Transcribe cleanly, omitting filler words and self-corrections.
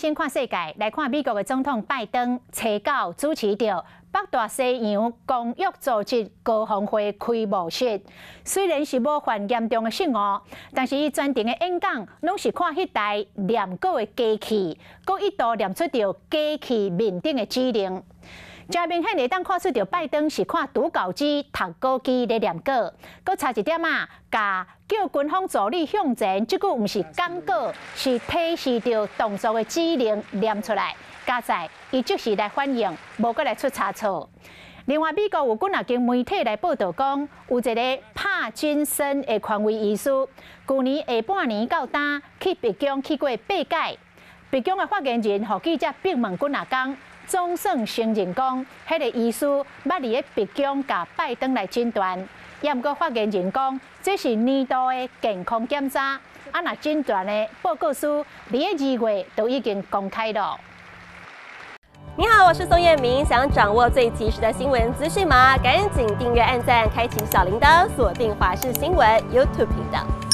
先看世界，来看美国的总统拜登初九主持着北大西洋公约组织高峰会开幕式。虽然是无犯严重的失误，但是伊全程的演讲拢是看迄台念稿的机器，佮一度念出着机器面顶的指令。真明显会当看出着拜登是看读稿机、读稿机咧念稿，佮差一点啊，甲叫军方助理向前，即句毋是讲稿，是提示着动作的指令念出来。加在伊即时来反应，无搁来出差错。另外，美国有几间媒体来报道讲，有一个帕金森的权威医师，去年下半年到呾去白宫去过8届。白宫的发言人互记者逼问几工。总算承认讲，迄个医师捌伫咧白宫甲拜登来诊断，也毋过发言人讲，这是年度的健康检查，若诊断的报告书伫咧2月都已经公开了。你好，我是宋彦明，想掌握最及时的新闻资讯吗？赶紧订阅、按赞、开启小铃铛，锁定华视新闻 YouTube 频道。